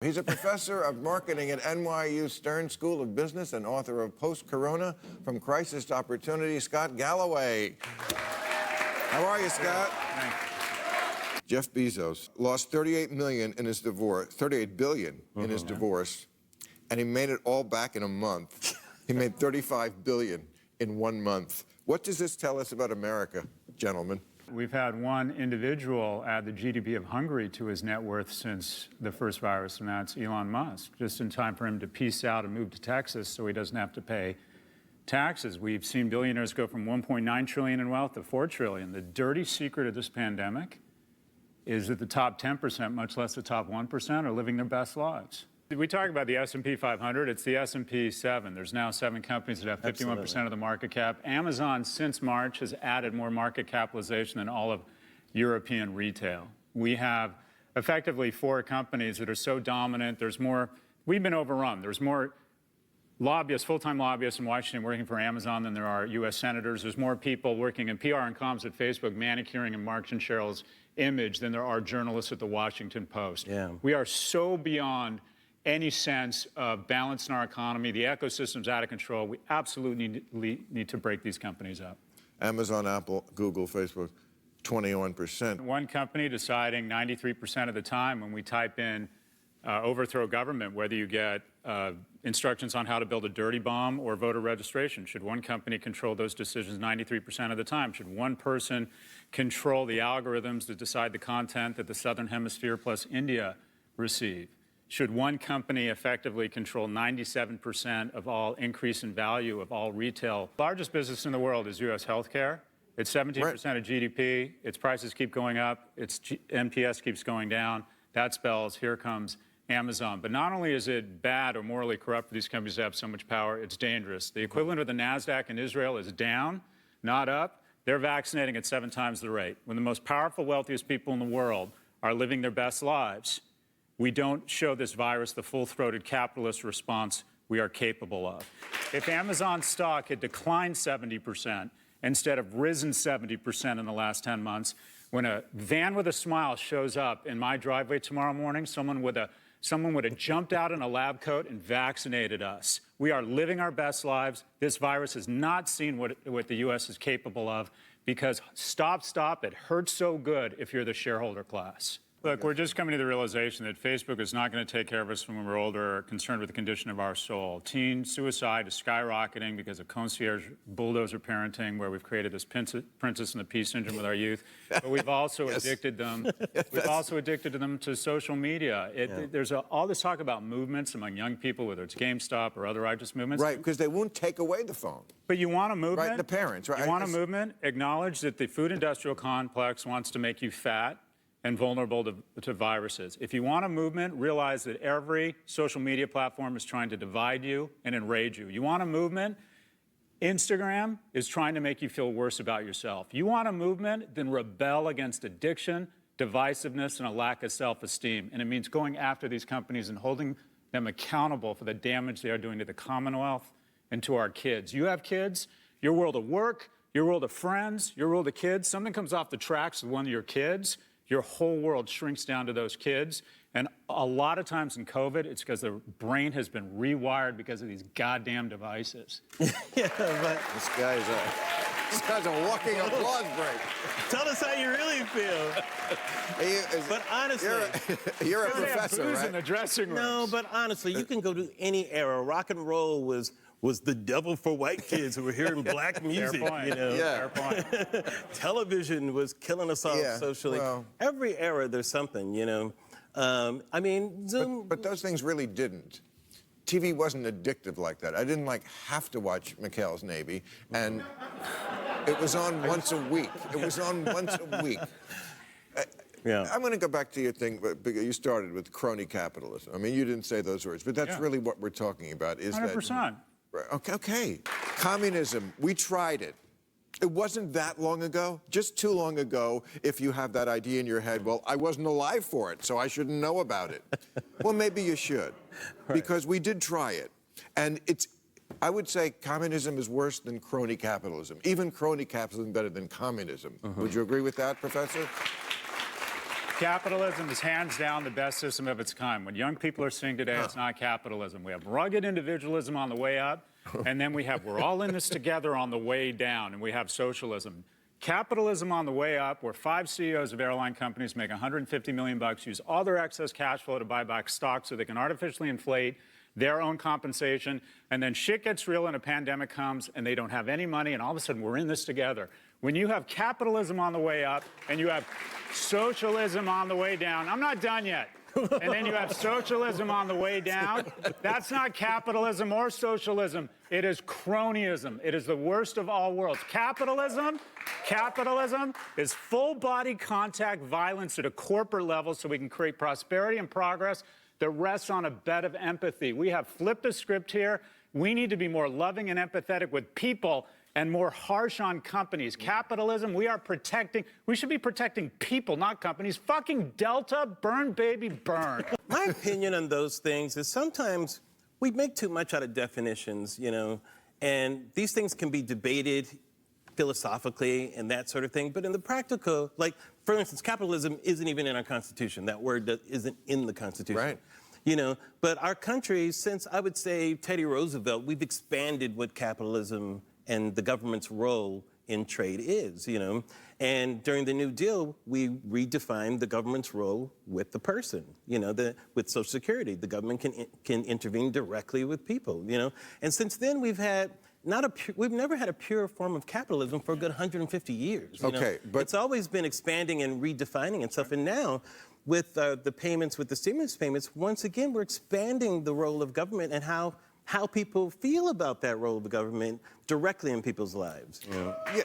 He's a professor of marketing at NYU Stern School of Business and author of Post-Corona, From Crisis to Opportunity, Scott Galloway. How are you, Scott? Thanks. Jeff Bezos lost $38 billion in his divorce, and he made it all back in a month. He made $35 billion in 1 month. What does this tell us about America, gentlemen? We've had one individual add the GDP of Hungary to his net worth since the first virus, and that's Elon Musk, just in time for him to peace out and move to Texas so he doesn't have to pay taxes. We've seen billionaires go from $1.9 trillion in wealth to $4 trillion. The dirty secret of this pandemic is that the top 10%, much less the top 1%, are living their best lives. We talk about the S&P 500, it's the S&P 7. There's now 7 companies that have 51% of the market cap. Amazon, since March, has added more market capitalization than all of European retail. We have effectively 4 companies that are so dominant. There's more, we've been overrun. There's more lobbyists, full-time lobbyists in Washington working for Amazon than there are U.S. senators. There's more people working in PR and comms at Facebook, manicuring and Mark and Cheryl's image than there are journalists at the Washington Post. Yeah. We are so beyond any sense of balance in our economy. The ecosystem's out of control. We absolutely need to break these companies up. Amazon, Apple, Google, Facebook, 21%. One company deciding 93% of the time when we type in overthrow government, whether you get instructions on how to build a dirty bomb or voter registration. Should one company control those decisions 93% of the time? Should one person control the algorithms that decide the content that the Southern Hemisphere plus India receive? Should one company effectively control 97% of all increase in value of all retail? The largest business in the world is U.S. healthcare. It's 17% of GDP. Its prices keep going up. Its NPS keeps going down. That spells here comes Amazon. But not only is it bad or morally corrupt for these companies to have so much power, it's dangerous. The equivalent of the NASDAQ in Israel is down, not up. They're vaccinating at 7 times the rate. When the most powerful, wealthiest people in the world are living their best lives, we don't show this virus the full-throated capitalist response we are capable of. If Amazon stock had declined 70% instead of risen 70% in the last 10 months, when a van with a smile shows up in my driveway tomorrow morning, someone would have jumped out in a lab coat and vaccinated us. We are living our best lives. This virus has not seen what the U.S. is capable of because stop, it hurts so good if you're the shareholder class. Look, we're just coming to the realization that Facebook is not going to take care of us when we're older or concerned with the condition of our soul. Teen suicide is skyrocketing because of concierge bulldozer parenting, where we've created this Princess and the Pea syndrome with our youth. But we've also addicted them. We've also addicted them to social media. There's all this talk about movements among young people, whether it's GameStop or other righteous movements. Right, because they won't take away the phone. But you want a movement. Right, the parents. Right. You want a movement. Acknowledge that the food industrial complex wants to make you fat and vulnerable to viruses. If you want a movement, realize that every social media platform is trying to divide you and enrage you. You want a movement? Instagram is trying to make you feel worse about yourself. You want a movement? Then rebel against addiction, divisiveness, and a lack of self-esteem. And it means going after these companies and holding them accountable for the damage they are doing to the Commonwealth and to our kids. You have kids, your world of work, your world of friends, your world of kids, something comes off the tracks with one of your kids, your whole world shrinks down to those kids. And a lot of times in COVID, it's because the brain has been rewired because of these goddamn devices. Yeah, but This guy's a walking applause break. tell us how you really feel. But honestly, You're a They have professor, booze right? in the dressing room. no, but honestly, you can go to any era. Rock and roll was the devil for white kids who were hearing black music. Fair point. You know? Yeah. Fair point. Television was killing us all Yeah, socially. well. Every era, there's something, you know. I mean, Zoom. But those things really didn't. TV wasn't addictive like that. I didn't have to watch McHale's Navy, and it was on once a week. It was on once a week. Yeah. I'm going to go back to your thing, but you started with crony capitalism. I mean, you didn't say those words, but that's really what we're talking about. Is 100%. that? Okay. Communism, we tried it. It wasn't that long ago, just too long ago, if you have that idea in your head, well, I wasn't alive for it, so I shouldn't know about it. Well, maybe you should, because we did try it. And I would say communism is worse than crony capitalism. Even crony capitalism better than communism. Would you agree with that, Professor? Capitalism is hands down the best system of its kind. What young people are seeing today, it's not capitalism. We have rugged individualism on the way up, and then we have we're all in this together on the way down, and we have socialism. Capitalism on the way up, where 5 CEOs of airline companies make $150 million, use all their excess cash flow to buy back stock so they can artificially inflate their own compensation, and then shit gets real and a pandemic comes and they don't have any money, and all of a sudden we're in this together. When you have capitalism on the way up and you have socialism on the way down, I'm not done yet, and then you have socialism on the way down, that's not capitalism or socialism. It is cronyism. It is the worst of all worlds. Capitalism is full body contact violence at a corporate level so we can create prosperity and progress that rests on a bed of empathy. We have flipped the script here. We need to be more loving and empathetic with people and more harsh on companies. Capitalism, we should be protecting people, not companies. Fucking Delta, burn, baby, burn. My opinion on those things is sometimes we make too much out of definitions, you know, and these things can be debated philosophically and that sort of thing. But in the practical, like, for instance, capitalism isn't even in our Constitution. That word isn't in the Constitution. Right. You know, but our country, since I would say Teddy Roosevelt, we've expanded what capitalism and the government's role in trade is, you know. And during the New Deal, we redefined the government's role with the person, you know, with Social Security. The government can intervene directly with people, you know. And since then, we've never had a pure form of capitalism for a good 150 years. You know? But it's always been expanding and redefining itself. And now, with the payments, with the stimulus payments, once again, we're expanding the role of government and how people feel about that role of the government directly in people's lives. You know? yeah.